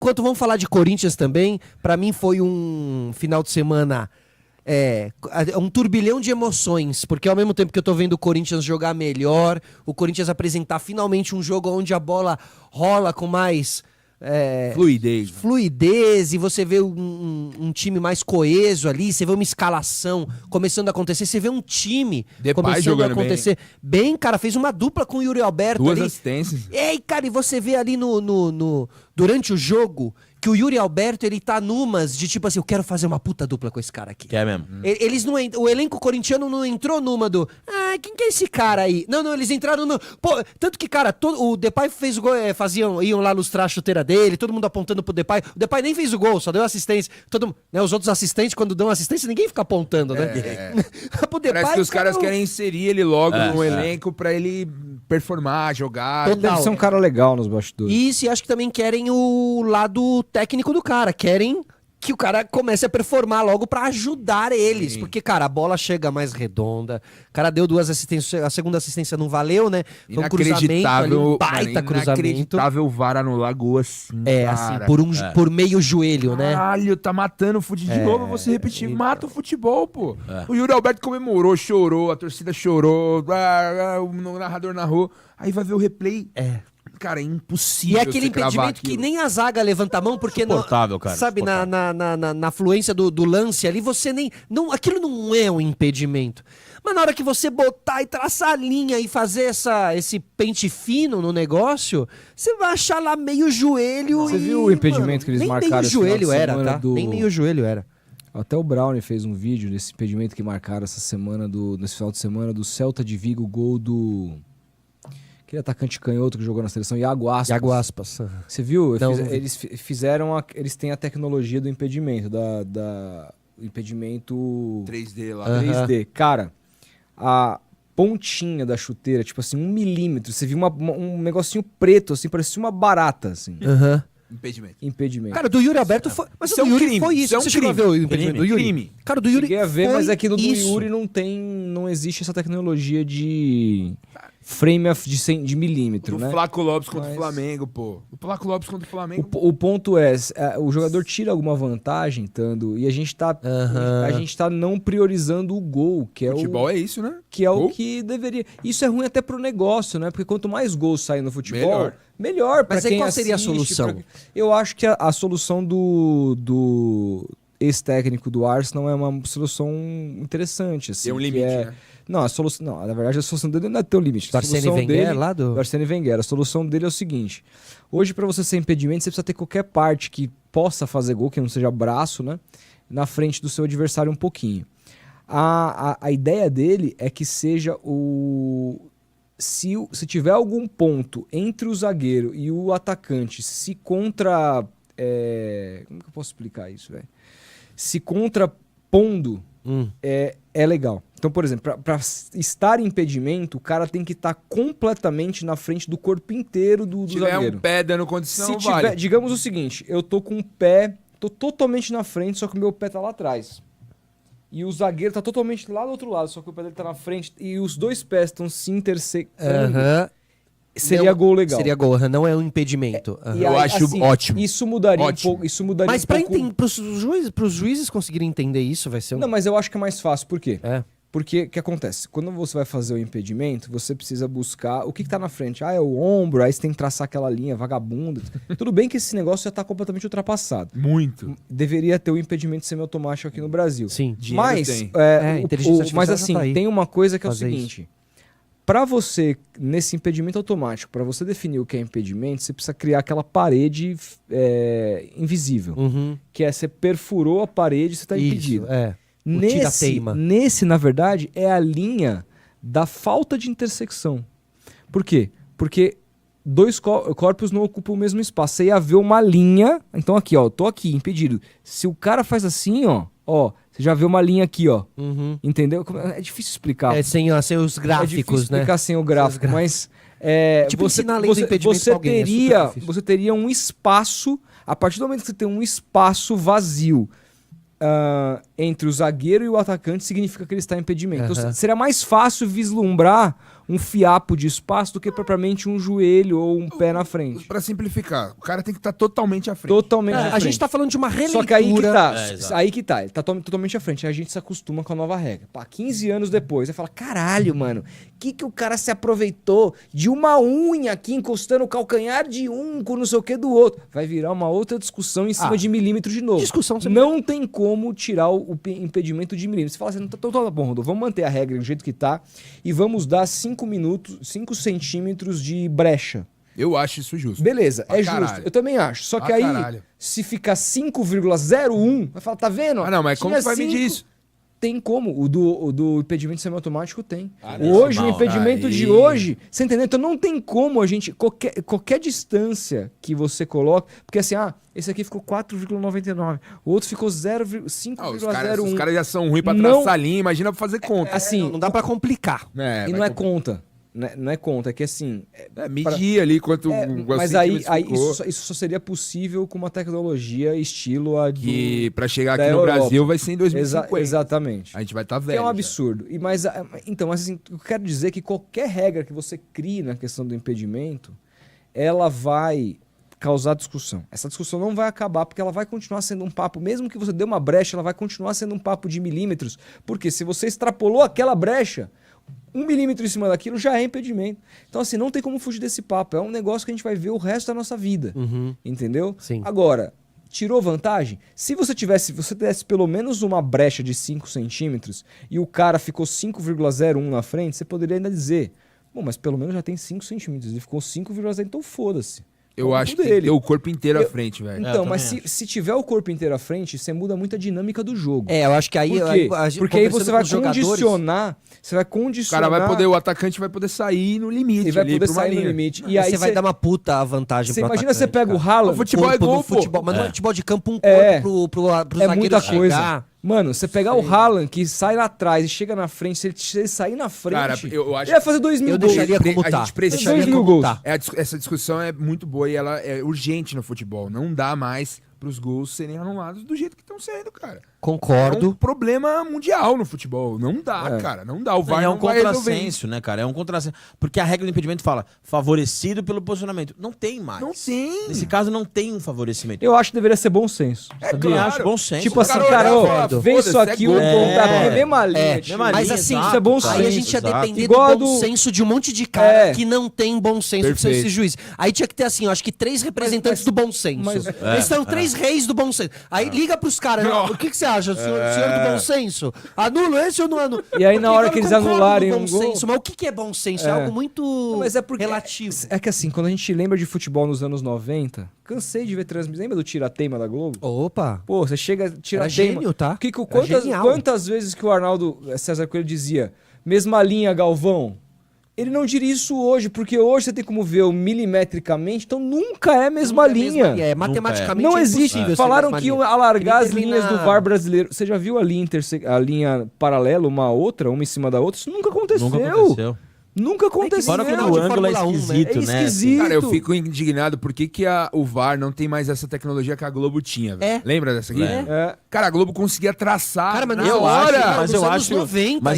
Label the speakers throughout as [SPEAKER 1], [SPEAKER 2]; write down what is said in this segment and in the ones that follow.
[SPEAKER 1] enquanto vamos falar de Corinthians também, pra mim foi um final de semana um turbilhão de emoções, porque ao mesmo tempo que eu tô vendo o Corinthians jogar melhor, o Corinthians apresentar finalmente um jogo onde a bola rola com mais fluidez, e você vê um time mais coeso ali, você vê uma escalação começando a acontecer, você vê um time começando a acontecer bem, cara, fez uma dupla com o Yuri Alberto
[SPEAKER 2] 2
[SPEAKER 1] ali.
[SPEAKER 2] assistências.
[SPEAKER 1] Cara, e você vê ali durante o jogo que o Yuri Alberto, ele tá numas de tipo assim, eu quero fazer uma puta dupla com esse cara aqui.
[SPEAKER 3] Que é mesmo.
[SPEAKER 1] Eles não, o elenco corintiano não entrou numa quem que é esse cara aí? Não, eles entraram no... Pô, tanto que, cara, o Depay fez o gol, iam lá lustrar a chuteira dele, todo mundo apontando pro Depay. O Depay nem fez o gol, só deu assistência. Os outros assistentes, quando dão assistência, ninguém fica apontando, né? Pro Depay,
[SPEAKER 2] parece que os caras querem inserir ele logo no elenco pra ele performar, jogar.
[SPEAKER 4] Ele deve ser um cara legal nos bastidores.
[SPEAKER 1] Isso, e acho que também querem o lado técnico do cara. Querem que o cara comece a performar logo pra ajudar eles.
[SPEAKER 2] Sim.
[SPEAKER 1] Porque, cara, a bola chega mais redonda. O cara deu 2 assistências, a segunda assistência não valeu, né? Foi um cruzamento ali, um baita cruzamento.
[SPEAKER 2] Inacreditável o VAR anular gol assim, cara.
[SPEAKER 1] Assim, por meio joelho, né?
[SPEAKER 2] Caralho, tá matando o futebol. De novo você repetir, mata o futebol, pô. O Yuri Alberto comemorou, chorou, a torcida chorou, o narrador narrou. Aí vai ver o replay. Cara, é impossível.
[SPEAKER 1] E é aquele impedimento que nem a zaga levanta a mão, porque
[SPEAKER 3] cara.
[SPEAKER 1] Sabe, na fluência do lance ali, você nem. Não, aquilo não é um impedimento. Mas na hora que você botar e traçar a linha e fazer esse pente fino no negócio, você vai achar lá meio joelho.
[SPEAKER 4] Você viu o impedimento que eles marcaram?
[SPEAKER 1] Nem meio joelho era, tá? Nem meio joelho era.
[SPEAKER 4] Até o Brownie fez um vídeo desse impedimento que marcaram nesse final de semana do Celta de Vigo, gol do... Aquele atacante canhoto que jogou na seleção, Iago Aspas. Você viu? Eles fizeram eles têm a tecnologia do impedimento, impedimento
[SPEAKER 2] 3D lá.
[SPEAKER 4] 3D. Cara, a pontinha da chuteira, tipo assim, 1 milímetro, você viu um negocinho preto, assim, parecia uma barata, assim. Impedimento.
[SPEAKER 1] Cara, do Yuri Alberto foi... Mas
[SPEAKER 2] isso
[SPEAKER 1] o do Yuri
[SPEAKER 2] crime,
[SPEAKER 1] foi isso. Você chegou a ver o impedimento do Yuri?
[SPEAKER 2] Crime.
[SPEAKER 1] Cara, do Yuri
[SPEAKER 4] cheguei a ver,
[SPEAKER 1] foi
[SPEAKER 4] mas aqui no do
[SPEAKER 1] isso.
[SPEAKER 4] Yuri não existe essa tecnologia de frame de milímetro, né?
[SPEAKER 2] O Flaco Lopes contra o Flamengo, pô. O Flaco Lopes contra o Flamengo.
[SPEAKER 4] O ponto é, o jogador tira alguma vantagem, Tando, e a gente tá não priorizando o gol, que é
[SPEAKER 2] futebol é isso, né?
[SPEAKER 4] Que é o que deveria. Isso é ruim até pro negócio, né? Porque quanto mais gols saem no futebol, melhor pra
[SPEAKER 1] Mas
[SPEAKER 4] quem
[SPEAKER 1] aí qual
[SPEAKER 4] assiste,
[SPEAKER 1] seria a solução?
[SPEAKER 4] Eu acho que a solução do ex-técnico do Arsenal é uma solução interessante, assim.
[SPEAKER 2] Tem um limite, né?
[SPEAKER 4] Não, na verdade a solução dele não é ter um limite.
[SPEAKER 1] Do Arsene Wenger lá do
[SPEAKER 4] Arsene Wenger. A solução dele é o seguinte: hoje, para você ser impedimento, você precisa ter qualquer parte que possa fazer gol, que não seja braço, né? Na frente do seu adversário um pouquinho. A ideia dele é que seja se tiver algum ponto entre o zagueiro e o atacante se contra... como que eu posso explicar isso, velho? Se contrapondo, é legal. Então, por exemplo, para estar em impedimento, o cara tem que estar completamente na frente do corpo inteiro do zagueiro.
[SPEAKER 2] Se tiver um pé dando condição,
[SPEAKER 4] vale. Digamos o seguinte, eu tô com o pé, tô totalmente na frente, só que o meu pé tá lá atrás. E o zagueiro tá totalmente lá do outro lado, só que o pé dele tá na frente, e os dois pés estão se intersecando. Seria gol legal.
[SPEAKER 1] Seria gol, não é um impedimento.
[SPEAKER 2] Eu acho
[SPEAKER 4] assim,
[SPEAKER 2] ótimo.
[SPEAKER 4] Isso mudaria um pouco.
[SPEAKER 1] Mas pros juízes conseguirem entender isso, vai ser
[SPEAKER 4] Não, mas eu acho que é mais fácil. Por quê? Porque o que acontece? Quando você vai fazer o impedimento, você precisa buscar o que tá na frente. É o ombro, aí você tem que traçar aquela linha vagabunda. Tudo bem que esse negócio já tá completamente ultrapassado.
[SPEAKER 2] Muito.
[SPEAKER 4] Deveria ter o impedimento semiautomático aqui no Brasil.
[SPEAKER 1] Sim.
[SPEAKER 4] Mas, mas assim, tem uma coisa que é o seguinte. Para você, nesse impedimento automático, para você definir o que é impedimento, você precisa criar aquela parede invisível. Que você perfurou a parede e você tá impedido. Nesse, na verdade, é a linha da falta de intersecção. Por quê? Porque dois corpos não ocupam o mesmo espaço. Você ia ver uma linha... Então aqui, ó, eu tô aqui, impedido. Se o cara faz assim, ó, você já vê uma linha aqui, ó. Entendeu? É difícil explicar.
[SPEAKER 1] Sem os gráficos,
[SPEAKER 4] é difícil explicar sem o gráfico, mas...
[SPEAKER 1] tipo,
[SPEAKER 4] você teria um espaço... A partir do momento que você tem um espaço vazio entre o zagueiro e o atacante significa que ele está em impedimento. Então, seria mais fácil vislumbrar um fiapo de espaço do que propriamente um joelho ou um pé na frente.
[SPEAKER 2] Pra simplificar, o cara tem que estar totalmente à frente.
[SPEAKER 4] Totalmente à frente.
[SPEAKER 1] A gente tá falando de uma releitura.
[SPEAKER 4] Só que aí que tá, ele tá totalmente à frente. Aí a gente se acostuma com a nova regra. Pá, 15 anos depois, você fala, caralho, mano, que o cara se aproveitou de uma unha aqui encostando o calcanhar de um com não sei o que do outro? Vai virar uma outra discussão em cima de milímetro de novo. Não tem como tirar o impedimento de milímetro. Você fala assim, tá bom, Rodolfo, vamos manter a regra do jeito que tá e vamos dar 5 centímetros de brecha.
[SPEAKER 2] Eu acho isso justo.
[SPEAKER 4] Beleza, é justo. Eu também acho. Só que aí, se ficar 5,01, vai falar, tá vendo?
[SPEAKER 2] Ah, não, mas como você vai medir isso?
[SPEAKER 4] Tem como. O do impedimento semiautomático tem. Hoje, o impedimento de hoje, você entendeu? Então não tem como a gente. Qualquer distância que você coloca. Porque assim, esse aqui ficou 4,99. O outro ficou 5,01.
[SPEAKER 2] Os caras já são ruins pra traçar linha, imagina pra fazer conta.
[SPEAKER 4] Assim,
[SPEAKER 1] não dá pra complicar.
[SPEAKER 4] E não é conta. Não é conta, é que assim...
[SPEAKER 2] medir ali quanto...
[SPEAKER 4] mas aí isso só seria possível com uma tecnologia estilo a do...
[SPEAKER 2] Que pra chegar aqui no Brasil vai ser em 2050.
[SPEAKER 4] Exatamente.
[SPEAKER 2] A gente vai estar velho.
[SPEAKER 4] É um absurdo. Mas assim, eu quero dizer que qualquer regra que você crie na questão do impedimento, ela vai causar discussão. Essa discussão não vai acabar, porque ela vai continuar sendo um papo, mesmo que você dê uma brecha, ela vai continuar sendo um papo de milímetros, porque se você extrapolou aquela brecha... 1 milímetro em cima daquilo já é impedimento. Então, assim, não tem como fugir desse papo. É um negócio que a gente vai ver o resto da nossa vida. Entendeu?
[SPEAKER 1] Sim.
[SPEAKER 4] Agora, tirou vantagem? Se você desse pelo menos uma brecha de 5 centímetros e o cara ficou 5,01 na frente, você poderia ainda dizer, bom, mas pelo menos já tem 5 centímetros. Ele ficou 5,0, então foda-se.
[SPEAKER 2] Eu acho que tem que ter o corpo inteiro à frente, velho.
[SPEAKER 4] Então, mas se tiver o corpo inteiro à frente, você muda muito a dinâmica do jogo.
[SPEAKER 1] Eu acho que aí...
[SPEAKER 4] Porque aí você vai condicionar...
[SPEAKER 2] O atacante vai poder sair no limite.
[SPEAKER 4] Ele vai poder sair no limite.
[SPEAKER 1] E aí você vai dar uma puta vantagem pro
[SPEAKER 4] imagina
[SPEAKER 1] atacante.
[SPEAKER 4] Você pega o Haaland...
[SPEAKER 2] O futebol é gol,
[SPEAKER 1] futebol, mas no futebol de campo, corpo pro zagueiro
[SPEAKER 4] muita
[SPEAKER 1] chegar.
[SPEAKER 4] Coisa. Mano, você pegar o Haaland, que sai lá atrás e chega na frente, se ele sair na frente,
[SPEAKER 2] cara, eu acho
[SPEAKER 4] ele vai fazer 2 mil gols.
[SPEAKER 1] Eu deixaria como tá.
[SPEAKER 2] A gente precisa
[SPEAKER 4] 2 mil gols.
[SPEAKER 2] Essa discussão é muito boa e ela é urgente no futebol. Não dá mais pros gols serem anulados do jeito que estão sendo, cara.
[SPEAKER 1] Concordo.
[SPEAKER 2] É um problema mundial no futebol. Não dá, cara. Não dá. O VAR
[SPEAKER 3] é um
[SPEAKER 2] não vai
[SPEAKER 3] contrassenso, né, cara? É um contrassenso. Porque a regra do impedimento fala favorecido pelo posicionamento. Não tem mais.
[SPEAKER 2] Não tem.
[SPEAKER 3] Nesse caso, não tem um favorecimento.
[SPEAKER 4] Eu acho que deveria ser bom senso.
[SPEAKER 3] Também acho bom senso.
[SPEAKER 4] Tipo assim, cara, vê isso aqui, o pontapé é mesma linha.
[SPEAKER 1] Mas assim,
[SPEAKER 4] isso é bom senso.
[SPEAKER 1] Aí a gente ia depender do bom senso de um monte de cara que não tem bom senso pra ser esse juiz. Aí tinha que ter, assim, eu acho que 3 representantes do bom senso. Eles são 3 reis do bom senso. Aí liga pros caras, o que você acha, senhor do bom senso? Anulo esse ou não anulo?
[SPEAKER 4] E aí na hora que eles anularem um gol...
[SPEAKER 1] Mas o que é bom senso? É algo muito relativo.
[SPEAKER 4] É que assim, quando a gente lembra de futebol nos anos 90, cansei de ver transmissão. Lembra do Tira-Teima da Globo?
[SPEAKER 1] Opa!
[SPEAKER 4] Pô, você chega, Tira-Teima...
[SPEAKER 1] gênio, tá?
[SPEAKER 4] Quantas vezes que o Arnaldo César Coelho dizia, mesma linha, Galvão? Ele não diria isso hoje, porque hoje você tem como ver milimetricamente, então nunca é a mesma linha.
[SPEAKER 1] Matematicamente
[SPEAKER 4] não existe. Falaram que iam alargar as linhas do VAR brasileiro. Você já viu a linha paralela, uma em cima da outra? Isso nunca aconteceu. Nunca aconteceu.
[SPEAKER 3] Fora que o ângulo é esquisito, né?
[SPEAKER 4] É esquisito.
[SPEAKER 2] Cara, eu fico indignado porque o VAR não tem mais essa tecnologia que a Globo tinha, velho. Lembra dessa aqui? Cara, a Globo conseguia traçar.
[SPEAKER 1] Cara, mas
[SPEAKER 2] na hora.
[SPEAKER 3] Mas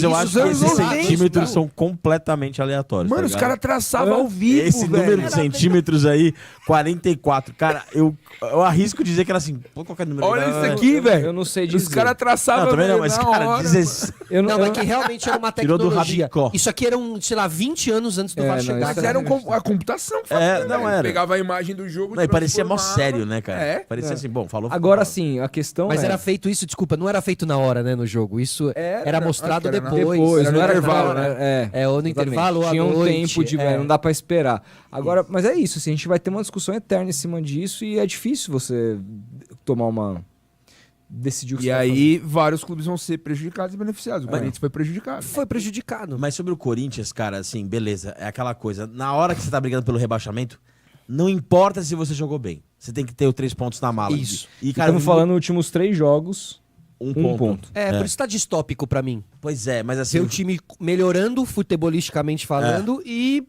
[SPEAKER 3] eu acho que esses centímetros são completamente aleatórios.
[SPEAKER 2] Mano, os caras traçavam ao vivo,
[SPEAKER 3] esse número de centímetros aí, 44. Cara, eu arrisco dizer que era assim, qualquer número.
[SPEAKER 2] Olha isso aqui, velho.
[SPEAKER 4] Eu não sei dizer.
[SPEAKER 2] Os caras traçavam
[SPEAKER 3] também não, mas cara, 16.
[SPEAKER 1] Não, é que realmente era uma tecnologia. Isso aqui era sei lá, 20 anos antes do VAR chegar.
[SPEAKER 2] Mas era a computação.
[SPEAKER 3] Não era.
[SPEAKER 2] Pegava a imagem do jogo
[SPEAKER 3] e parecia mó sério, né, cara? Parecia assim, bom, falou.
[SPEAKER 4] Agora sim, a questão
[SPEAKER 1] Mas era feito isso, desculpa, não era feito na hora, né, no jogo. Isso era mostrado depois.
[SPEAKER 4] Não era intervalo, né?
[SPEAKER 1] Ou no intervalo,
[SPEAKER 4] tinha um tempo de... Não dá pra esperar. Agora, mas é isso, assim, a gente vai ter uma discussão eterna em cima disso e é difícil você tomar uma... decidir o que
[SPEAKER 2] E aí vários clubes vão ser prejudicados e beneficiados. O Corinthians foi prejudicado.
[SPEAKER 1] Foi prejudicado.
[SPEAKER 3] Mas sobre o Corinthians, cara, assim, beleza, é aquela coisa. Na hora que você tá brigando pelo rebaixamento, não importa se você jogou bem. Você tem que ter os 3 pontos na mala.
[SPEAKER 1] Isso.
[SPEAKER 3] E, cara,
[SPEAKER 4] estamos falando nos últimos 3 jogos, um ponto.
[SPEAKER 1] Por isso tá distópico pra mim.
[SPEAKER 3] Pois é, mas assim...
[SPEAKER 1] Ver o time melhorando futebolisticamente falando e...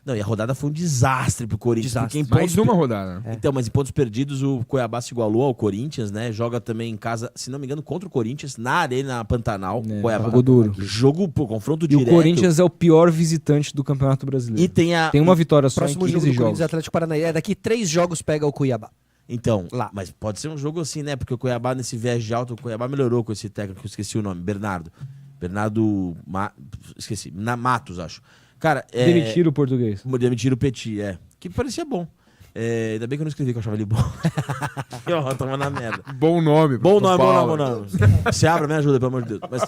[SPEAKER 3] Não, e a rodada foi um desastre pro Corinthians.
[SPEAKER 1] Desastre.
[SPEAKER 3] Porque em
[SPEAKER 2] Mais uma rodada.
[SPEAKER 1] É.
[SPEAKER 3] Então, mas em pontos perdidos, o Cuiabá se igualou ao Corinthians, né? Joga também em casa, se não me engano, contra o Corinthians, na Arena Pantanal. Cuiabá.
[SPEAKER 4] Jogou duro.
[SPEAKER 3] Jogo, pô, confronto
[SPEAKER 4] E
[SPEAKER 3] direto.
[SPEAKER 4] o Corinthians é o pior visitante do Campeonato Brasileiro.
[SPEAKER 3] E tem a...
[SPEAKER 4] Tem uma vitória só em
[SPEAKER 1] Próximo
[SPEAKER 4] 15
[SPEAKER 1] jogo do
[SPEAKER 4] jogos.
[SPEAKER 1] Corinthians Atlético Paranaense. Daqui 3 jogos pega o Cuiabá.
[SPEAKER 3] Então,
[SPEAKER 1] Lá.
[SPEAKER 3] mas pode ser um jogo assim, né? Porque o Cuiabá, nesse viés de alto, o Cuiabá melhorou com esse técnico, eu esqueci o nome, Bernardo. Esqueci, Matos, acho. Cara,
[SPEAKER 4] Demitiram o português.
[SPEAKER 3] Demitiram o Petit, que parecia bom. Ainda bem que eu não escrevi que eu achava ele bom. Ó, tava na merda.
[SPEAKER 2] Bom nome.
[SPEAKER 3] Bom
[SPEAKER 2] São
[SPEAKER 3] nome,
[SPEAKER 2] Paulo.
[SPEAKER 3] bom nome. Se abra, me ajuda, pelo amor de Deus. Mas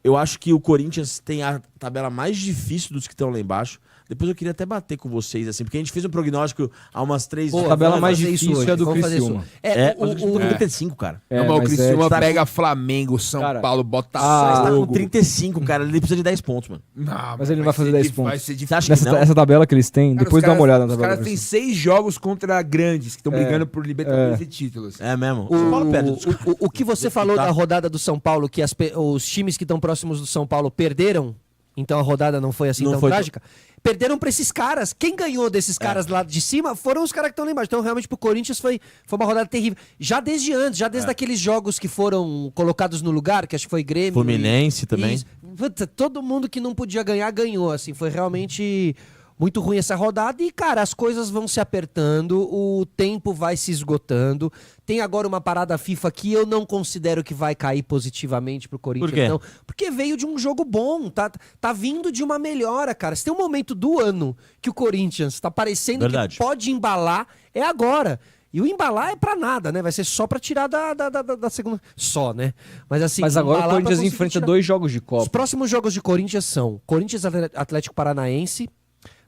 [SPEAKER 3] eu acho que o Corinthians tem a tabela mais difícil dos que estão lá embaixo. Depois eu queria até bater com vocês, assim, porque a gente fez um prognóstico há umas 3...
[SPEAKER 1] Boa,
[SPEAKER 4] A tabela
[SPEAKER 1] vamos
[SPEAKER 4] mais
[SPEAKER 1] fazer isso
[SPEAKER 4] difícil
[SPEAKER 1] hoje,
[SPEAKER 4] é a do
[SPEAKER 1] vamos fazer
[SPEAKER 4] Criciúma.
[SPEAKER 1] isso.
[SPEAKER 3] Mas o Criciúma tá com 35, cara.
[SPEAKER 2] Não, mas o
[SPEAKER 4] mas
[SPEAKER 2] Criciúma
[SPEAKER 3] tá
[SPEAKER 2] pega Flamengo, São
[SPEAKER 4] Cara,
[SPEAKER 2] Paulo,
[SPEAKER 3] Ele
[SPEAKER 2] Botafogo.
[SPEAKER 3] tá com 35, cara. Ele precisa de 10 pontos, mano.
[SPEAKER 2] Não,
[SPEAKER 4] Mas ele não vai fazer 10 pontos.
[SPEAKER 2] Vai ser
[SPEAKER 3] Você
[SPEAKER 2] difícil.
[SPEAKER 3] acha que não?
[SPEAKER 4] Essa tabela que eles têm,
[SPEAKER 2] Cara,
[SPEAKER 4] depois
[SPEAKER 2] os
[SPEAKER 4] dá uma
[SPEAKER 2] caras-
[SPEAKER 4] olhada na
[SPEAKER 2] Os
[SPEAKER 4] tabela.
[SPEAKER 2] caras têm 6 jogos contra grandes, que estão brigando por Libertadores e títulos.
[SPEAKER 3] É mesmo. O São Paulo perde.
[SPEAKER 1] O que você falou da rodada do São Paulo, que os times que estão próximos do São Paulo perderam, então a rodada não foi assim
[SPEAKER 3] Não
[SPEAKER 1] tão
[SPEAKER 3] foi
[SPEAKER 1] trágica, perderam pra esses caras. Quem ganhou desses caras lá de cima foram os caras que estão lá embaixo. Então realmente pro Corinthians foi uma rodada terrível. Já desde antes, desde aqueles jogos que foram colocados no lugar, que acho que foi Grêmio.
[SPEAKER 3] Fluminense também.
[SPEAKER 1] Isso. Puta, todo mundo que não podia ganhar, ganhou. Assim, foi realmente muito ruim essa rodada. E, cara, as coisas vão se apertando, o tempo vai se esgotando. Tem agora uma parada FIFA que eu não considero que vai cair positivamente pro Corinthians,
[SPEAKER 3] Por quê?
[SPEAKER 1] não. Porque veio de um jogo bom, tá vindo de uma melhora, cara. Se tem um momento do ano que o Corinthians tá parecendo
[SPEAKER 3] Verdade.
[SPEAKER 1] que pode embalar, é agora. E o embalar é pra nada, né? Vai ser só pra tirar da segunda. Só, né? Mas assim.
[SPEAKER 4] Mas agora o
[SPEAKER 1] embalar pra
[SPEAKER 4] Corinthians
[SPEAKER 1] conseguir
[SPEAKER 4] enfrenta
[SPEAKER 1] tirar.
[SPEAKER 4] 2 jogos de
[SPEAKER 1] Os
[SPEAKER 4] Copa.
[SPEAKER 1] próximos jogos de Corinthians são Corinthians Atlético Paranaense.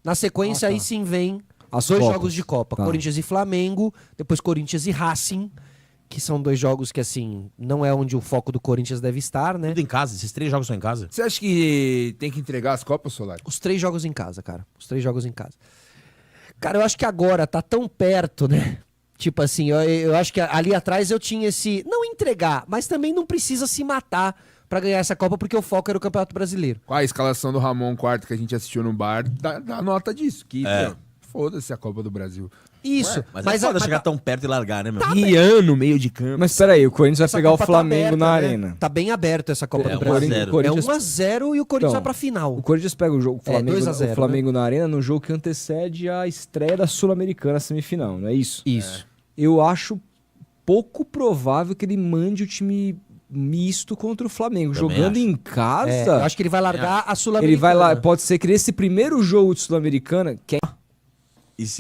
[SPEAKER 1] Na sequência, aí sim vem
[SPEAKER 4] As
[SPEAKER 1] 2
[SPEAKER 4] Copas.
[SPEAKER 1] jogos de Copa.
[SPEAKER 4] Tá.
[SPEAKER 1] Corinthians e Flamengo, depois Corinthians e Racing, que são 2 jogos que, assim, não é onde o foco do Corinthians deve estar, né?
[SPEAKER 3] Tudo em casa. Esses 3 jogos são em casa.
[SPEAKER 2] Você acha que tem que entregar as Copas, Solari?
[SPEAKER 1] Os 3 jogos em casa, cara. Os 3 jogos em casa. Cara, eu acho que agora tá tão perto, né? Tipo assim, eu acho que ali atrás eu tinha esse... Não entregar, mas também não precisa se matar pra ganhar essa Copa, porque o foco era o Campeonato Brasileiro.
[SPEAKER 2] Qual a escalação do Ramon Quarto que a gente assistiu no bar dá nota disso. Que, meu, foda-se a Copa do Brasil.
[SPEAKER 1] Isso.
[SPEAKER 3] Mas é foda chegar tão perto e largar, né, meu?
[SPEAKER 2] Rian no meio de campo.
[SPEAKER 4] Mas peraí, o Corinthians vai
[SPEAKER 1] Essa
[SPEAKER 4] pegar o
[SPEAKER 1] Copa tá
[SPEAKER 4] Flamengo
[SPEAKER 1] aberta,
[SPEAKER 4] na
[SPEAKER 1] né?
[SPEAKER 4] arena.
[SPEAKER 1] Tá bem aberto essa Copa
[SPEAKER 3] É,
[SPEAKER 1] do
[SPEAKER 3] 1 a 0.
[SPEAKER 1] Brasil. É
[SPEAKER 4] Corinthians-
[SPEAKER 1] 1-0 e o Corinthians
[SPEAKER 4] Então,
[SPEAKER 1] vai pra final.
[SPEAKER 4] O Corinthians pega o jogo Flamengo,
[SPEAKER 1] 2 a 0,
[SPEAKER 4] o Flamengo na arena no jogo que antecede a estreia da Sul-Americana semifinal, não é isso?
[SPEAKER 1] Isso.
[SPEAKER 4] Eu acho pouco provável que ele mande o time misto contra o Flamengo.
[SPEAKER 3] Também
[SPEAKER 4] Jogando
[SPEAKER 3] acho.
[SPEAKER 4] em casa,
[SPEAKER 1] Eu acho que ele vai largar a Sul-Americana.
[SPEAKER 4] ele vai lá. Pode ser que nesse primeiro jogo de Sul-Americana, que é.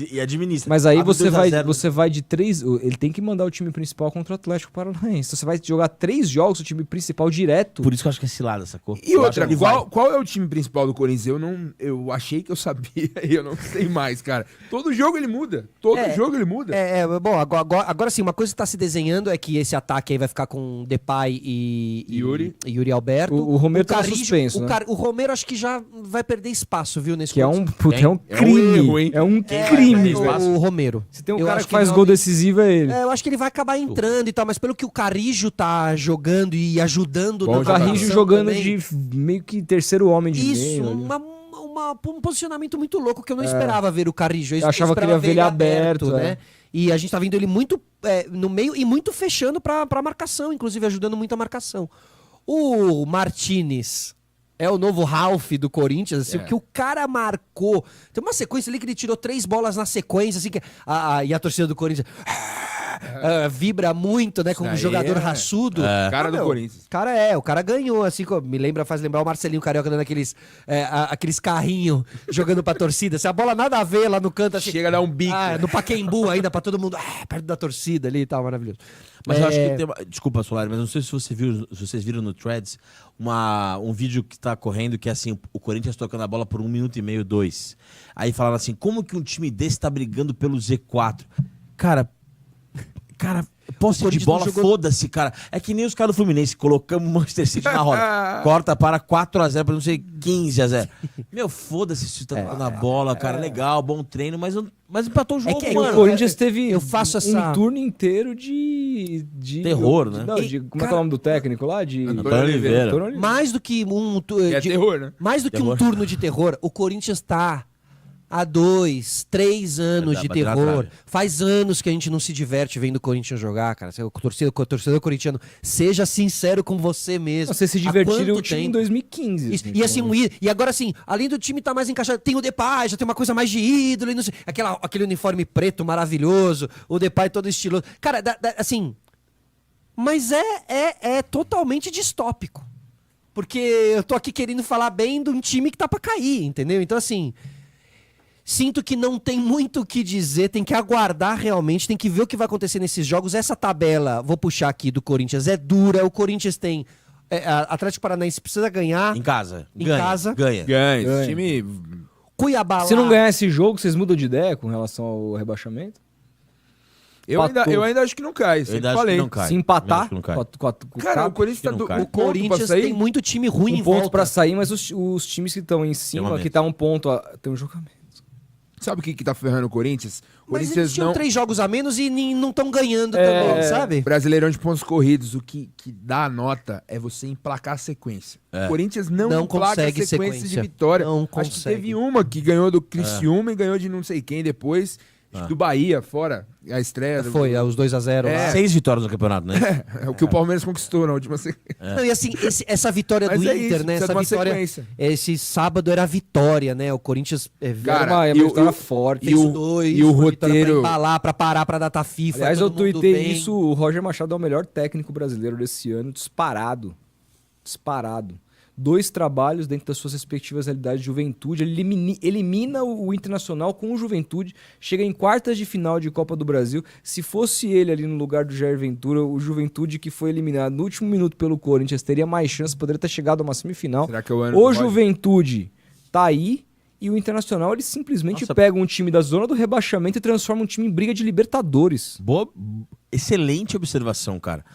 [SPEAKER 3] E administra.
[SPEAKER 4] Mas aí
[SPEAKER 3] Abre
[SPEAKER 4] você
[SPEAKER 3] 2 a
[SPEAKER 4] vai,
[SPEAKER 3] 0.
[SPEAKER 4] você vai de 3. Ele tem que mandar o time principal contra o Atlético Paranaense. Então você vai jogar 3 jogos, o time principal direto.
[SPEAKER 3] Por isso que eu acho que é cilada, sacou?
[SPEAKER 2] E
[SPEAKER 3] Eu
[SPEAKER 2] outra,
[SPEAKER 3] acho que vai.
[SPEAKER 2] qual é o time principal do Corinthians? Eu achei que eu sabia e eu não sei mais, cara. Todo jogo ele muda. Todo jogo ele muda.
[SPEAKER 1] Bom, agora sim, uma coisa que tá se desenhando é que esse ataque aí vai ficar com Depay e Yuri Alberto.
[SPEAKER 4] O Romero tá
[SPEAKER 1] Carrillo-
[SPEAKER 4] suspenso, né?
[SPEAKER 1] O Romero acho que já vai perder espaço, viu, nesse
[SPEAKER 4] Que é um, puta,
[SPEAKER 3] Quem?
[SPEAKER 4] é um
[SPEAKER 2] É um
[SPEAKER 4] crime.
[SPEAKER 2] erro, hein?
[SPEAKER 4] É um
[SPEAKER 3] Quem
[SPEAKER 4] crime,
[SPEAKER 3] vai
[SPEAKER 4] velho.
[SPEAKER 1] o Romero.
[SPEAKER 4] Se tem um
[SPEAKER 1] Eu
[SPEAKER 4] cara
[SPEAKER 1] acho
[SPEAKER 4] que faz
[SPEAKER 1] que
[SPEAKER 4] gol
[SPEAKER 1] realmente-
[SPEAKER 4] decisivo é ele.
[SPEAKER 1] Eu acho que ele vai acabar entrando e tal, mas pelo que o Carrijo tá jogando e ajudando
[SPEAKER 2] Bom
[SPEAKER 1] na
[SPEAKER 4] O Carrijo
[SPEAKER 1] marcação
[SPEAKER 4] jogando
[SPEAKER 1] também.
[SPEAKER 4] de meio que terceiro homem de
[SPEAKER 1] Isso,
[SPEAKER 4] meio. ali.
[SPEAKER 1] um posicionamento muito louco que eu não esperava ver o Carrijo.
[SPEAKER 4] Eu achava que ele ia ver ele aberto,
[SPEAKER 1] né? E a gente tá vendo ele muito no meio e muito fechando pra marcação, inclusive ajudando muito a marcação. O Martinez é o novo Ralf do Corinthians, assim, que o cara marcou. Tem uma sequência ali que ele tirou 3 bolas na sequência, assim, que e a torcida do Corinthians vibra muito, né, como um
[SPEAKER 2] Isso aí
[SPEAKER 1] jogador
[SPEAKER 2] é-
[SPEAKER 1] raçudo.
[SPEAKER 2] Cara do Corinthians.
[SPEAKER 1] O cara ganhou, assim, faz lembrar o Marcelinho Carioca dando aqueles carrinhos jogando pra torcida. Se a bola nada a ver lá no canto, assim,
[SPEAKER 2] Chega a dar um bico.
[SPEAKER 1] no Pacaembu ainda, pra todo mundo, perto da torcida ali e tal, maravilhoso.
[SPEAKER 3] Mas eu acho que tem desculpa, Solari, mas não sei se vocês viram no Threads um vídeo que tá correndo que é assim, o Corinthians tocando a bola por 1 minuto e meio, 2. Aí falaram assim, como que um time desse tá brigando pelo Z4? Cara, posse de
[SPEAKER 1] Corinthians
[SPEAKER 3] bola,
[SPEAKER 1] não jogou-
[SPEAKER 3] foda-se, cara. É que nem os caras do Fluminense, colocamos o Manchester City na roda. Corta para 4-0, para não sei, 15-0. Meu, foda-se se tá tocando a bola, cara. Legal, bom treino, mas empatou o jogo,
[SPEAKER 1] que-
[SPEAKER 4] O
[SPEAKER 3] mano.
[SPEAKER 4] Corinthians teve
[SPEAKER 1] eu faço
[SPEAKER 4] um
[SPEAKER 1] essa-
[SPEAKER 4] turno inteiro de
[SPEAKER 3] Terror, né?
[SPEAKER 4] Não,
[SPEAKER 1] E,
[SPEAKER 4] como é que é
[SPEAKER 1] cara-
[SPEAKER 4] o nome do técnico lá? De
[SPEAKER 2] Antônio Oliveira.
[SPEAKER 4] Antônio Oliveira.
[SPEAKER 1] Mais do que
[SPEAKER 2] Que é terror, né?
[SPEAKER 1] mais do que um
[SPEAKER 3] Terror.
[SPEAKER 1] turno de terror, o Corinthians tá há 2, 3 anos de
[SPEAKER 3] bater na
[SPEAKER 1] terror.
[SPEAKER 3] trave.
[SPEAKER 1] Faz anos que a gente não se diverte vendo o Corinthians jogar, cara. O torcedor corintiano, seja sincero com você mesmo.
[SPEAKER 4] Você se
[SPEAKER 1] Há
[SPEAKER 4] divertiria
[SPEAKER 1] quanto
[SPEAKER 4] o time em
[SPEAKER 1] tempo?
[SPEAKER 4] 2015.
[SPEAKER 1] Isso, e assim, e agora assim, além do time tá mais encaixado, tem o Depay, já tem uma coisa mais de ídolo, e não sei, aquele uniforme preto maravilhoso, o Depay todo estiloso. Cara, assim, mas é totalmente distópico. Porque eu tô aqui querendo falar bem de um time que tá pra cair, entendeu? Então assim, sinto que não tem muito o que dizer, tem que aguardar realmente, tem que ver o que vai acontecer nesses jogos. Essa tabela, vou puxar aqui, do Corinthians é dura, o Corinthians tem... Atlético Paranaense precisa ganhar.
[SPEAKER 3] Em casa.
[SPEAKER 1] Em casa.
[SPEAKER 3] Ganha.
[SPEAKER 2] Esse time...
[SPEAKER 1] Cuiabá lá.
[SPEAKER 4] Se não ganhar esse jogo, vocês mudam de ideia com relação ao rebaixamento?
[SPEAKER 2] Eu ainda acho que não cai,
[SPEAKER 3] Eu
[SPEAKER 2] sempre
[SPEAKER 3] ainda acho
[SPEAKER 2] falei.
[SPEAKER 3] que não cai.
[SPEAKER 4] Se empatar,
[SPEAKER 3] Eu acho que não cai.
[SPEAKER 2] Cara, o Corinthians tá
[SPEAKER 3] não
[SPEAKER 2] do...
[SPEAKER 3] cai.
[SPEAKER 1] O Corinthians tem muito time ruim
[SPEAKER 4] um
[SPEAKER 1] em
[SPEAKER 4] ponto
[SPEAKER 1] volta.
[SPEAKER 4] pra sair, mas os times que estão em
[SPEAKER 3] Tem
[SPEAKER 4] cima,
[SPEAKER 3] uma
[SPEAKER 4] que tá um ponto, tem um jogo a menos.
[SPEAKER 2] Sabe o que tá ferrando o Corinthians? O
[SPEAKER 1] Mas eles
[SPEAKER 2] Corinthians
[SPEAKER 1] tinham
[SPEAKER 2] não...
[SPEAKER 1] 3 jogos a menos e não estão ganhando também, sabe?
[SPEAKER 2] Brasileirão de pontos corridos, o que dá a nota é você emplacar a sequência. O Corinthians não emplaca
[SPEAKER 1] consegue
[SPEAKER 2] sequência de
[SPEAKER 1] sequência.
[SPEAKER 2] vitória.
[SPEAKER 1] Não
[SPEAKER 2] Acho que
[SPEAKER 1] consegue.
[SPEAKER 2] teve uma que ganhou do Criciúma e ganhou de não sei quem depois. Acho que do Bahia, fora a estreia.
[SPEAKER 1] Foi, os 2-0 lá.
[SPEAKER 3] 6 vitórias no campeonato, né?
[SPEAKER 2] É o que o Palmeiras conquistou na última sequência.
[SPEAKER 1] Não, e assim, essa vitória
[SPEAKER 2] Mas
[SPEAKER 1] do
[SPEAKER 2] é
[SPEAKER 1] Inter,
[SPEAKER 2] isso,
[SPEAKER 1] né?
[SPEAKER 2] precisa
[SPEAKER 1] Essa
[SPEAKER 2] de uma
[SPEAKER 1] vitória.
[SPEAKER 2] sequência.
[SPEAKER 1] Esse sábado era a vitória, né? O Corinthians
[SPEAKER 2] Cara,
[SPEAKER 4] É uma vitória forte.
[SPEAKER 1] fez
[SPEAKER 2] e o-
[SPEAKER 1] dois,
[SPEAKER 2] e o
[SPEAKER 1] foi vitória
[SPEAKER 2] roteiro-
[SPEAKER 1] pra embalar, pra parar pra data FIFA.
[SPEAKER 4] Aliás, eu
[SPEAKER 1] todo mundo
[SPEAKER 4] tuitei
[SPEAKER 1] bem.
[SPEAKER 4] isso, o Roger Machado é o melhor técnico brasileiro desse ano, disparado. Disparado. 2 trabalhos dentro das suas respectivas realidades de Juventude, ele elimina o Internacional com o Juventude, chega em quartas de final de Copa do Brasil. Se fosse ele ali no lugar do Jair Ventura, o Juventude que foi eliminado no último minuto pelo Corinthians teria mais chance, poderia ter chegado a uma semifinal.
[SPEAKER 2] Será que é o ano
[SPEAKER 4] O
[SPEAKER 2] do Roger?
[SPEAKER 4] Juventude tá aí e o Internacional ele simplesmente
[SPEAKER 3] Nossa.
[SPEAKER 4] pega um time da zona do rebaixamento e transforma um time em briga de Libertadores.
[SPEAKER 3] Excelente observação, cara.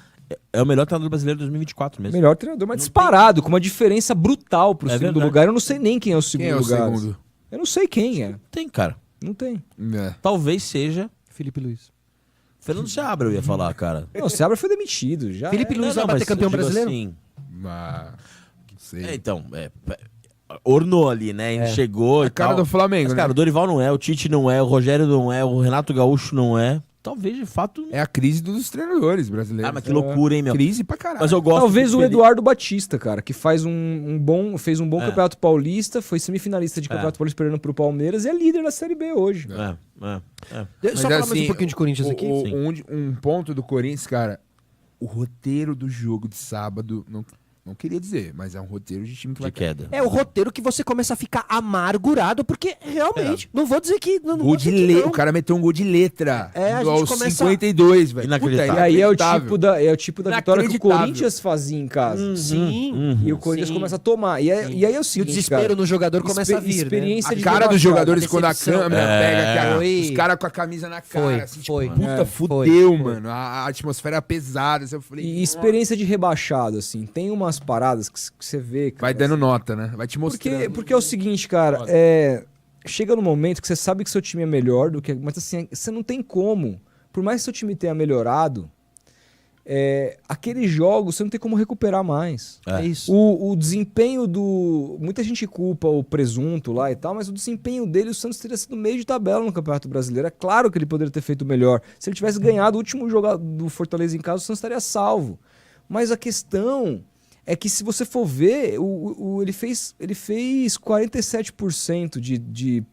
[SPEAKER 3] É o melhor treinador brasileiro de 2024 mesmo.
[SPEAKER 4] Melhor treinador, mas disparado, com uma diferença brutal pro segundo
[SPEAKER 3] verdade.
[SPEAKER 4] lugar. Eu não sei nem quem é o segundo
[SPEAKER 2] Quem é o
[SPEAKER 4] lugar.
[SPEAKER 2] segundo?
[SPEAKER 4] Eu não sei quem é.
[SPEAKER 3] Tem, cara.
[SPEAKER 4] Não tem.
[SPEAKER 2] É.
[SPEAKER 3] Talvez seja
[SPEAKER 1] Felipe Luiz.
[SPEAKER 3] Fernando Seabra, eu ia falar, cara.
[SPEAKER 4] Não, o Seabra foi demitido. Já
[SPEAKER 1] Felipe Luiz vai
[SPEAKER 3] mas
[SPEAKER 1] bater campeão
[SPEAKER 3] eu digo
[SPEAKER 1] brasileiro?
[SPEAKER 3] assim,
[SPEAKER 2] Não sei.
[SPEAKER 3] então, ornou ali, né? Chegou e
[SPEAKER 2] Cara
[SPEAKER 3] tal.
[SPEAKER 2] do Flamengo,
[SPEAKER 3] Mas,
[SPEAKER 2] né?
[SPEAKER 3] cara, o Dorival não é, o Tite não é, o Rogério não é, o Renato Gaúcho não é. Talvez, de fato...
[SPEAKER 2] É a crise dos treinadores brasileiros.
[SPEAKER 3] Ah, mas que loucura, hein, meu?
[SPEAKER 2] Crise pra caralho.
[SPEAKER 3] Mas eu gosto...
[SPEAKER 4] Talvez
[SPEAKER 3] do
[SPEAKER 4] o
[SPEAKER 3] Felipe-
[SPEAKER 4] Eduardo Batista, cara, que fez um bom Campeonato Paulista, foi semifinalista de Campeonato Paulista perdendo pro Palmeiras e é líder da Série B hoje.
[SPEAKER 3] É.
[SPEAKER 1] Só
[SPEAKER 2] Mas,
[SPEAKER 1] falar mais
[SPEAKER 2] assim,
[SPEAKER 1] um pouquinho de Corinthians aqui.
[SPEAKER 2] Um ponto do Corinthians, cara, o roteiro do jogo de sábado, não queria dizer, mas é um roteiro de time que
[SPEAKER 3] De
[SPEAKER 2] vai
[SPEAKER 3] queda.
[SPEAKER 1] É o roteiro que você começa a ficar amargurado, porque realmente, não vou dizer que não
[SPEAKER 2] Gol
[SPEAKER 1] vou
[SPEAKER 2] de
[SPEAKER 1] dizer que
[SPEAKER 2] letra.
[SPEAKER 1] não.
[SPEAKER 2] O cara meteu um gol de letra.
[SPEAKER 1] É, a gente
[SPEAKER 2] aos
[SPEAKER 1] começa-
[SPEAKER 2] 52, velho.
[SPEAKER 3] Inacreditável.
[SPEAKER 4] E aí é o
[SPEAKER 2] Inacreditável.
[SPEAKER 4] tipo da vitória que o
[SPEAKER 2] Inacreditável.
[SPEAKER 4] Corinthians fazia em casa.
[SPEAKER 1] Sim.
[SPEAKER 4] E o Corinthians
[SPEAKER 1] Sim.
[SPEAKER 4] começa a tomar. E aí é o
[SPEAKER 1] E o
[SPEAKER 4] seguinte,
[SPEAKER 1] desespero
[SPEAKER 4] cara,
[SPEAKER 1] no jogador começa a vir, né?
[SPEAKER 4] experiência
[SPEAKER 2] A
[SPEAKER 4] de
[SPEAKER 2] cara
[SPEAKER 4] rebaixado.
[SPEAKER 2] dos jogadores
[SPEAKER 1] a
[SPEAKER 2] quando a
[SPEAKER 1] decepção.
[SPEAKER 2] câmera pega, cara,
[SPEAKER 1] Foi.
[SPEAKER 2] os caras com a camisa na cara,
[SPEAKER 1] Foi,
[SPEAKER 2] assim,
[SPEAKER 1] foi.
[SPEAKER 2] tipo, puta,
[SPEAKER 1] É,
[SPEAKER 2] fudeu,
[SPEAKER 1] foi.
[SPEAKER 2] mano. A atmosfera é pesada, assim, eu falei...
[SPEAKER 4] E experiência de rebaixado, assim. Tem umas paradas que você vê, cara.
[SPEAKER 2] Vai dando nota, né? Vai te mostrando.
[SPEAKER 4] Porque é o seguinte, cara, chega no momento que você sabe que seu time é melhor do que... Mas assim, você não tem como. Por mais que seu time tenha melhorado, aqueles jogos você não tem como recuperar mais.
[SPEAKER 1] É isso.
[SPEAKER 4] O desempenho do... Muita gente culpa o Presunto lá e tal, mas o desempenho dele, o Santos teria sido meio de tabela no Campeonato Brasileiro. É claro que ele poderia ter feito melhor. Se ele tivesse ganhado o último jogo do Fortaleza em casa, o Santos estaria salvo. Mas a questão é que se você for ver, ele fez 47%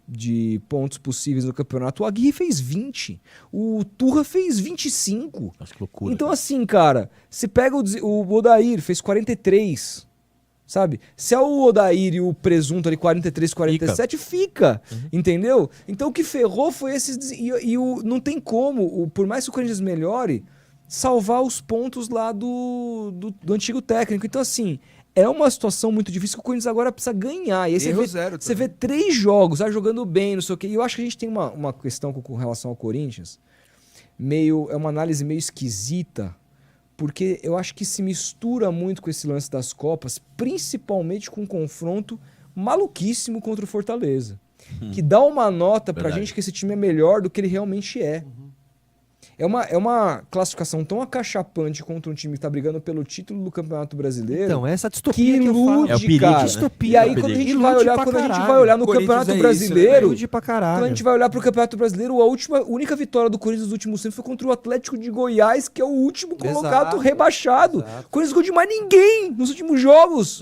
[SPEAKER 4] de pontos possíveis no campeonato. O Aguirre fez 20%. O Turra fez 25%.
[SPEAKER 3] Nossa, que loucura.
[SPEAKER 4] Então assim, cara, se pega o Odair, fez 43%. Sabe? Se é o Odair e o Presunto ali 43, 47, fica. Entendeu? Então o que ferrou foi esses... não tem como, por mais que o Corinthians melhore, salvar os pontos lá do antigo técnico. Então, assim, é uma situação muito difícil que o Corinthians agora precisa ganhar. E aí
[SPEAKER 2] Erro zero
[SPEAKER 4] você vê
[SPEAKER 2] também.
[SPEAKER 4] 3 jogos, jogando bem, não sei o quê. E eu acho que a gente tem uma questão com relação ao Corinthians, é uma análise meio esquisita, porque eu acho que se mistura muito com esse lance das Copas, principalmente com um confronto maluquíssimo contra o Fortaleza. Que dá uma nota pra
[SPEAKER 3] Verdade.
[SPEAKER 4] gente que esse time é melhor do que ele realmente é. É uma classificação tão acachapante contra um time que tá brigando pelo título do Campeonato Brasileiro.
[SPEAKER 1] Então, essa distopia
[SPEAKER 4] que
[SPEAKER 1] eu falo.
[SPEAKER 4] ilude,
[SPEAKER 3] É o perigo,
[SPEAKER 4] cara.
[SPEAKER 3] né?
[SPEAKER 1] Distopia.
[SPEAKER 4] E aí,
[SPEAKER 1] É o
[SPEAKER 4] quando a gente
[SPEAKER 1] perigo.
[SPEAKER 4] vai
[SPEAKER 1] Ilude
[SPEAKER 4] olhar,
[SPEAKER 1] pra
[SPEAKER 4] quando a gente
[SPEAKER 1] caralho.
[SPEAKER 4] vai olhar no
[SPEAKER 2] Corinthians
[SPEAKER 4] Campeonato
[SPEAKER 2] é isso,
[SPEAKER 4] Brasileiro,
[SPEAKER 1] Ilude pra caralho.
[SPEAKER 4] quando a gente vai olhar pro Campeonato Brasileiro, a única vitória do Corinthians nos últimos tempos foi contra o Atlético de Goiás, que é o último colocado
[SPEAKER 1] Exato.
[SPEAKER 4] rebaixado.
[SPEAKER 1] Exato.
[SPEAKER 4] O Corinthians ganhou de mais ninguém nos últimos jogos.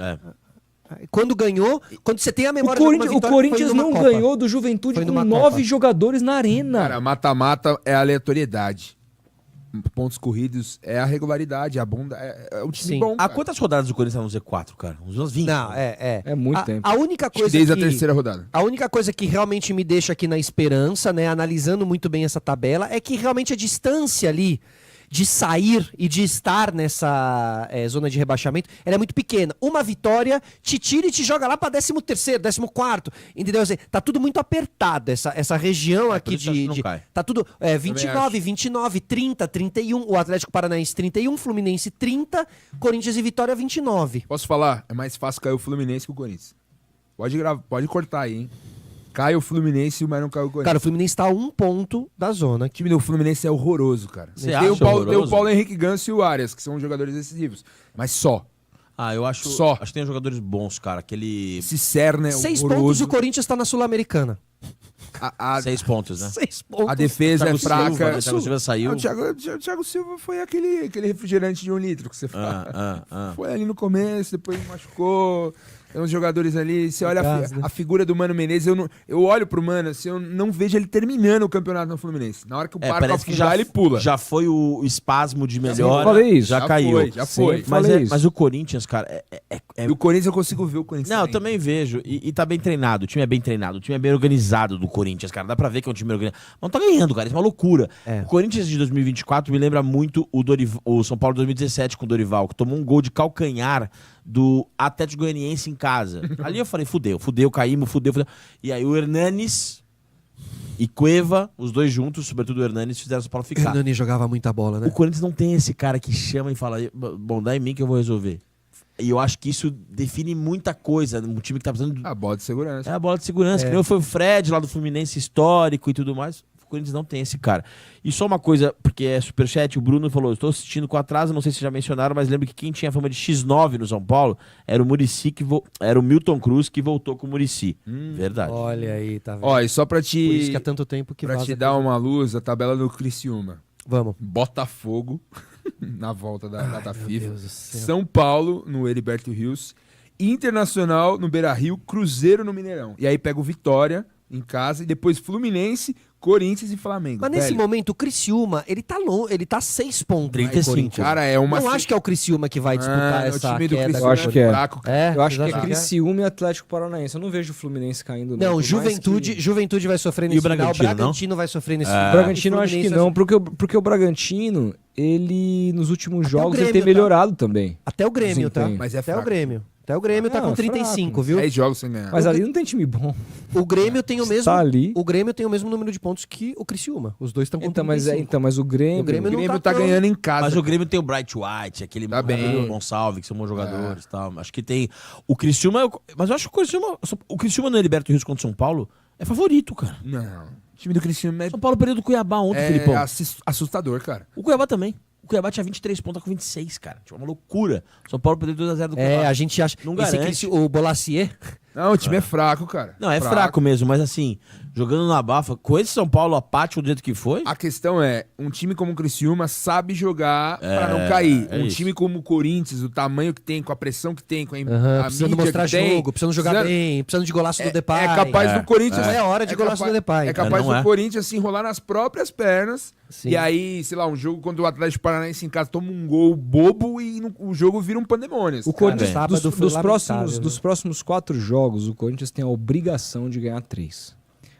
[SPEAKER 1] Quando ganhou, quando você tem a
[SPEAKER 4] O
[SPEAKER 1] memória de alguma vitória,
[SPEAKER 4] Corinthians
[SPEAKER 1] foi numa
[SPEAKER 4] não
[SPEAKER 1] Copa.
[SPEAKER 4] ganhou do Juventude
[SPEAKER 1] Foi
[SPEAKER 4] com
[SPEAKER 1] numa
[SPEAKER 4] 9
[SPEAKER 1] Copa.
[SPEAKER 4] jogadores na arena.
[SPEAKER 2] Cara, mata-mata é aleatoriedade. Pontos corridos é a regularidade, a bunda. É um time
[SPEAKER 1] Sim.
[SPEAKER 2] bom.
[SPEAKER 3] Há
[SPEAKER 2] Cara.
[SPEAKER 3] quantas rodadas o Corinthians tá no Z4, cara? Uns 20.
[SPEAKER 1] Não, é.
[SPEAKER 4] É muito tempo.
[SPEAKER 1] A única
[SPEAKER 2] Acho que
[SPEAKER 1] coisa
[SPEAKER 2] desde a
[SPEAKER 1] que-
[SPEAKER 2] terceira rodada.
[SPEAKER 1] A única coisa que realmente me deixa aqui na esperança, né, analisando muito bem essa tabela, é que realmente a distância ali de sair e de estar nessa zona de rebaixamento, ela é muito pequena. Uma vitória te tira e te joga lá pra 13º, 14º, entendeu? Assim, tá tudo muito apertado, essa região
[SPEAKER 3] por
[SPEAKER 1] aqui
[SPEAKER 3] isso que
[SPEAKER 1] de...
[SPEAKER 3] não cai.
[SPEAKER 1] Tá tudo 29, 30, 31, o Atlético Paranaense 31, Fluminense 30, Corinthians e Vitória 29.
[SPEAKER 2] Posso falar? É mais fácil cair o Fluminense que o Corinthians. Pode cortar aí, hein? Cai o Fluminense, mas não cai o Corinthians.
[SPEAKER 1] Cara, o Fluminense tá a 1 ponto da zona.
[SPEAKER 2] O time do Fluminense é horroroso, cara.
[SPEAKER 3] Você
[SPEAKER 2] Tem
[SPEAKER 3] acha
[SPEAKER 2] o Paulo
[SPEAKER 3] horroroso?
[SPEAKER 2] Henrique Ganso e o Arias, que são jogadores decisivos. Mas só.
[SPEAKER 3] Eu acho.
[SPEAKER 2] Só.
[SPEAKER 3] Acho que tem jogadores bons, cara. Aquele.
[SPEAKER 2] Esse Serna é
[SPEAKER 1] 6
[SPEAKER 2] horroroso.
[SPEAKER 1] pontos e o Corinthians tá na Sul-Americana.
[SPEAKER 2] A
[SPEAKER 3] 6 pontos, né?
[SPEAKER 1] 6 pontos.
[SPEAKER 2] a defesa é
[SPEAKER 3] Thiago Silva,
[SPEAKER 2] fraca.
[SPEAKER 3] né? Thiago Silva saiu.
[SPEAKER 2] O Thiago Silva foi aquele refrigerante de 1 litro que você fala. Foi ali no começo, depois machucou. Tem uns jogadores ali. Você olha a figura do Mano Menezes. Eu olho pro Mano, assim, eu não vejo ele terminando o campeonato no Fluminense. Na hora que o barco
[SPEAKER 3] Parece que
[SPEAKER 2] afundar, ele pula.
[SPEAKER 3] Já foi o espasmo de melhora.
[SPEAKER 4] falei isso.
[SPEAKER 3] Já caiu.
[SPEAKER 2] Já foi.
[SPEAKER 3] Mas o Corinthians, cara,
[SPEAKER 2] E o Corinthians eu consigo ver o Corinthians.
[SPEAKER 3] Não, eu também vejo. E tá bem treinado. O time é bem treinado. O time é bem organizado do Corinthians, cara. Dá pra ver que é um time organizado. Mas não tá ganhando, cara. Isso é uma loucura. O Corinthians de 2024 me lembra muito o São Paulo de 2017 com o Dorival, que tomou um gol de calcanhar do Atlético Goianiense em casa. Ali eu falei, fudeu, caímos, fudeu. E aí o Hernanes e Cueva, os dois juntos, sobretudo o Hernanes, fizeram o São Paulo
[SPEAKER 1] O
[SPEAKER 3] ficar.
[SPEAKER 1] Hernani jogava muita bola, né?
[SPEAKER 3] O Corinthians não tem esse cara que chama e fala, bom, dá em mim que eu vou resolver. E eu acho que isso define muita coisa. Um time que tá precisando...
[SPEAKER 2] A bola de segurança.
[SPEAKER 3] É a bola de segurança. Que nem foi o Fred lá do Fluminense histórico e tudo mais. O Corinthians não tem esse cara. E só uma coisa, porque é superchat, o Bruno falou, estou assistindo com atraso, não sei se já mencionaram, mas lembro que quem tinha fama de X9 no São Paulo era o Muricy, era o Milton Cruz, que voltou com o Muricy. Verdade.
[SPEAKER 1] Olha aí, tá vendo?
[SPEAKER 2] Ó, e só pra
[SPEAKER 1] Por isso que há
[SPEAKER 2] te,
[SPEAKER 1] tanto tempo que
[SPEAKER 2] pra
[SPEAKER 1] vaza
[SPEAKER 2] te dar
[SPEAKER 1] coisa.
[SPEAKER 2] uma luz, a tabela do Criciúma.
[SPEAKER 1] Vamos.
[SPEAKER 2] Botafogo, na volta da data
[SPEAKER 1] Meu
[SPEAKER 2] FIFA.
[SPEAKER 1] Deus do céu.
[SPEAKER 2] São Paulo, no Heriberto Rios. Internacional, no Beira-Rio. Cruzeiro, no Mineirão. E aí pega o Vitória, em casa. E depois Fluminense, Corinthians e Flamengo.
[SPEAKER 1] Mas nesse
[SPEAKER 2] Velho,
[SPEAKER 1] momento, o Criciúma, ele tá longe, ele tá 6 pontos.
[SPEAKER 3] 35.
[SPEAKER 1] do Corinthians.
[SPEAKER 2] cara, é uma...
[SPEAKER 1] Não acho que é o Criciúma que vai disputar essa
[SPEAKER 2] o time do
[SPEAKER 1] queda.
[SPEAKER 2] Criciúma
[SPEAKER 4] Eu acho que é.
[SPEAKER 2] fraco, cara.
[SPEAKER 1] É,
[SPEAKER 4] Eu acho que é
[SPEAKER 1] vocês acham
[SPEAKER 4] Criciúma e Atlético Paranaense. Eu não vejo o Fluminense caindo.
[SPEAKER 1] Não,
[SPEAKER 4] por mais
[SPEAKER 1] Juventude vai sofrer nesse
[SPEAKER 3] o
[SPEAKER 1] final.
[SPEAKER 3] Bragantino,
[SPEAKER 1] O Bragantino vai sofrer nesse
[SPEAKER 4] O
[SPEAKER 1] final.
[SPEAKER 4] Bragantino eu
[SPEAKER 1] E
[SPEAKER 4] acho que
[SPEAKER 1] Fluminense
[SPEAKER 4] não, porque o Bragantino, ele nos últimos
[SPEAKER 1] Até
[SPEAKER 4] jogos
[SPEAKER 1] o Grêmio,
[SPEAKER 4] ele tem
[SPEAKER 1] tá?
[SPEAKER 4] melhorado também.
[SPEAKER 1] Até o Grêmio, tá?
[SPEAKER 4] Desempenho.
[SPEAKER 2] Mas é
[SPEAKER 1] Até
[SPEAKER 2] fraco.
[SPEAKER 1] o Grêmio. Até o Grêmio tá
[SPEAKER 4] Não,
[SPEAKER 1] com
[SPEAKER 4] é
[SPEAKER 1] 35,
[SPEAKER 4] fraco.
[SPEAKER 1] viu?
[SPEAKER 2] 10 jogos sem ganhar.
[SPEAKER 4] Mas ali não tem time bom.
[SPEAKER 1] O Grêmio tem o mesmo.
[SPEAKER 4] Está ali.
[SPEAKER 1] O Grêmio tem o mesmo número de pontos que o Criciúma. Os dois estão com
[SPEAKER 4] Então,
[SPEAKER 1] 35.
[SPEAKER 4] mas o Grêmio.
[SPEAKER 1] O Grêmio
[SPEAKER 2] O
[SPEAKER 1] não
[SPEAKER 2] Grêmio
[SPEAKER 1] tá
[SPEAKER 2] tá
[SPEAKER 1] tão-
[SPEAKER 2] ganhando em casa.
[SPEAKER 3] Mas o Grêmio tem o Bright White, aquele
[SPEAKER 2] Tá bem.
[SPEAKER 3] Gonçalves, que são bons jogadores e tal. Acho que tem. O Criciúma. Mas eu acho que o Criciúma no Heriberto Rios contra o São Paulo é favorito, cara.
[SPEAKER 2] Não. O time do Criciúma é,
[SPEAKER 3] São Paulo perdeu do Cuiabá ontem, Filipão.
[SPEAKER 2] assustador, cara.
[SPEAKER 3] O Cuiabá também. O Cuiabá tinha 23 pontos, tá com 26, cara. Tinha uma loucura. São Paulo perdeu 2x0 do Cuiabá.
[SPEAKER 1] É, a gente acha.
[SPEAKER 3] Não
[SPEAKER 1] Esse
[SPEAKER 3] garante.
[SPEAKER 1] o Bolacier.
[SPEAKER 2] Não, o time é fraco, cara.
[SPEAKER 3] Não, é fraco mesmo, mas assim, jogando na bafa, com esse São Paulo apático do jeito que foi.
[SPEAKER 2] A questão é, um time como o Criciúma sabe jogar pra não cair.
[SPEAKER 3] é
[SPEAKER 2] Um
[SPEAKER 3] isso.
[SPEAKER 2] time como o Corinthians, o tamanho que tem, com a pressão que tem, com a
[SPEAKER 1] Precisando
[SPEAKER 2] mídia
[SPEAKER 1] mostrar
[SPEAKER 2] que tem,
[SPEAKER 1] jogo, precisando jogar bem, precisando de golaço do Depay.
[SPEAKER 2] É capaz do Corinthians...
[SPEAKER 1] Não é hora de golaço do Depay.
[SPEAKER 2] É capaz
[SPEAKER 3] Não
[SPEAKER 2] do
[SPEAKER 3] é.
[SPEAKER 2] Corinthians se enrolar nas próprias pernas.
[SPEAKER 1] Sim.
[SPEAKER 2] E aí, sei lá, um jogo quando o Atlético Paranaense em casa toma um gol bobo e o jogo vira um pandemônio.
[SPEAKER 4] O Corinthians,
[SPEAKER 1] sábado foi
[SPEAKER 4] dos
[SPEAKER 1] lamentável,
[SPEAKER 4] dos próximos 4 jogos, o Corinthians tem a obrigação de ganhar 3.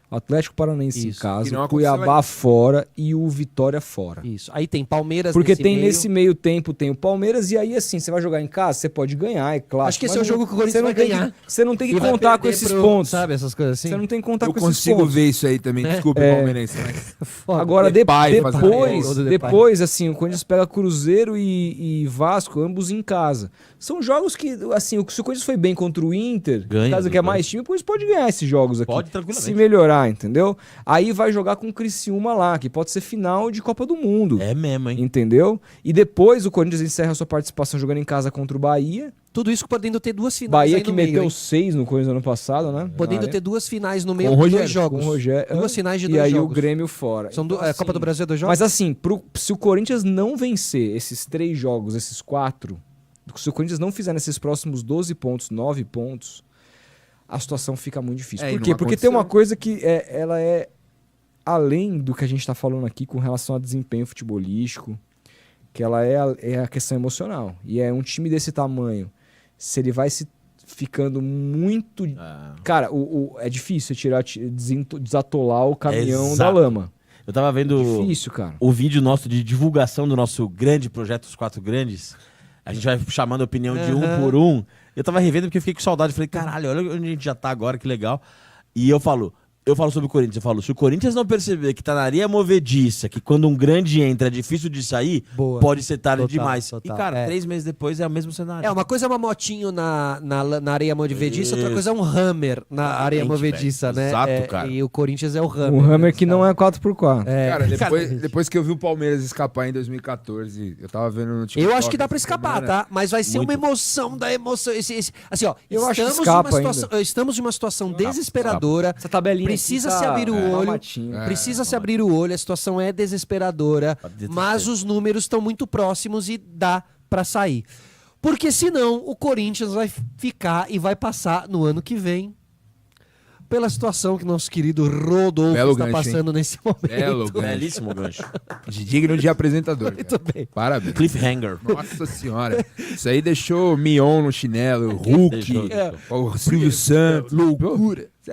[SPEAKER 4] O Atlético Paranaense
[SPEAKER 1] Isso.
[SPEAKER 2] Que
[SPEAKER 4] em casa,
[SPEAKER 2] não
[SPEAKER 4] o
[SPEAKER 2] aconteceu
[SPEAKER 4] Cuiabá fora e o Vitória fora.
[SPEAKER 1] Isso. Aí tem Palmeiras
[SPEAKER 4] Porque tem
[SPEAKER 1] meio.
[SPEAKER 4] nesse meio tempo, tem o Palmeiras, e aí assim, você vai jogar em casa, você pode ganhar, é claro.
[SPEAKER 1] Acho que esse é o jogo que o Corinthians vai ganhar.
[SPEAKER 4] Você não tem que
[SPEAKER 1] E vai
[SPEAKER 4] contar com
[SPEAKER 1] perder
[SPEAKER 4] esses
[SPEAKER 1] pro-
[SPEAKER 4] pontos.
[SPEAKER 1] Sabe, essas coisas assim?
[SPEAKER 4] Você não tem que contar
[SPEAKER 2] Eu
[SPEAKER 4] com esses
[SPEAKER 2] consigo
[SPEAKER 4] pontos.
[SPEAKER 2] ver isso aí também. Desculpa, palmeirense. Mas...
[SPEAKER 1] Foda.
[SPEAKER 4] Agora,
[SPEAKER 2] Depay fazendo
[SPEAKER 1] gol do Depay.
[SPEAKER 4] depois, assim, o Corinthians pega Cruzeiro e Vasco, ambos em casa. São jogos que, assim, se o Corinthians foi bem contra o Inter,
[SPEAKER 3] Ganha
[SPEAKER 4] caso
[SPEAKER 3] dos
[SPEAKER 4] que é
[SPEAKER 3] dois.
[SPEAKER 4] mais time, o Corinthians pode ganhar esses jogos aqui.
[SPEAKER 3] Pode, tranquilamente.
[SPEAKER 4] Se melhorar lá, entendeu? Aí vai jogar com o Criciúma lá, que pode ser final de Copa do Mundo.
[SPEAKER 3] É mesmo, hein?
[SPEAKER 4] Entendeu? E depois o Corinthians encerra a sua participação jogando em casa contra o Bahia.
[SPEAKER 1] Tudo isso podendo ter 2 finais
[SPEAKER 4] Bahia
[SPEAKER 1] aí
[SPEAKER 4] que
[SPEAKER 1] no meio,
[SPEAKER 4] meteu
[SPEAKER 1] hein?
[SPEAKER 4] 6 no Corinthians ano passado, né?
[SPEAKER 1] Podendo ter 2 finais no meio
[SPEAKER 2] Com o
[SPEAKER 1] de
[SPEAKER 2] Rogério,
[SPEAKER 1] 2 jogos.
[SPEAKER 4] Com o Rogério.
[SPEAKER 1] 2 finais de 2
[SPEAKER 4] E aí
[SPEAKER 1] jogos.
[SPEAKER 4] o Grêmio fora.
[SPEAKER 1] São
[SPEAKER 4] Então,
[SPEAKER 1] a Copa do Brasil é 2 jogos?
[SPEAKER 4] Mas assim, se o Corinthians não vencer esses 3 jogos, esses 4, se o Corinthians não fizer nesses próximos 12 pontos, 9 pontos, a situação fica muito difícil. Por quê? Porque tem uma coisa que ela é além do que a gente está falando aqui com relação a desempenho futebolístico, que ela é a questão emocional. E é um time desse tamanho, se ele vai se ficando muito... Cara, é difícil desatolar o caminhão da lama.
[SPEAKER 3] Eu tava vendo
[SPEAKER 4] difícil, cara.
[SPEAKER 3] O vídeo nosso de divulgação do nosso grande projeto Os 4 Grandes. A gente vai chamando a opinião de um por um. Eu tava revendo porque eu fiquei com saudade. Falei, caralho, olha onde a gente já tá agora, que legal. E eu falo sobre o Corinthians. Eu falo, se o Corinthians não perceber que tá na areia movediça, que quando um grande entra é difícil de sair, pode ser tarde demais.
[SPEAKER 1] Total.
[SPEAKER 3] E, cara, 3 meses depois é o mesmo cenário.
[SPEAKER 1] Uma coisa é uma motinho na areia movediça, outra coisa é um Hammer na areia movediça, né?
[SPEAKER 3] Exato, cara.
[SPEAKER 1] E o Corinthians é o Hammer.
[SPEAKER 4] Um Hammer que não é 4x4.
[SPEAKER 2] Cara, depois que eu vi o Palmeiras escapar em 2014, eu tava vendo no
[SPEAKER 1] TikTok. Eu acho que dá pra escapar, tá? Mas vai ser uma emoção da emoção. Assim, ó,
[SPEAKER 4] eu acho que escapa
[SPEAKER 1] estamos em uma situação desesperadora.
[SPEAKER 4] Essa tabelinha
[SPEAKER 1] precisa se abrir o olho. Precisa se abrir o olho. A situação é desesperadora, mas os números estão muito próximos e dá pra sair. Porque senão o Corinthians vai ficar e vai passar no ano que vem pela situação que nosso querido Rodolfo está passando nesse momento.
[SPEAKER 3] Belíssimo gancho.
[SPEAKER 2] Digno de apresentador.
[SPEAKER 1] Muito bem.
[SPEAKER 2] Parabéns.
[SPEAKER 3] Cliffhanger.
[SPEAKER 2] Nossa senhora. Isso aí deixou Mion no chinelo, Hulk, o Silvio Santos.
[SPEAKER 1] Loucura.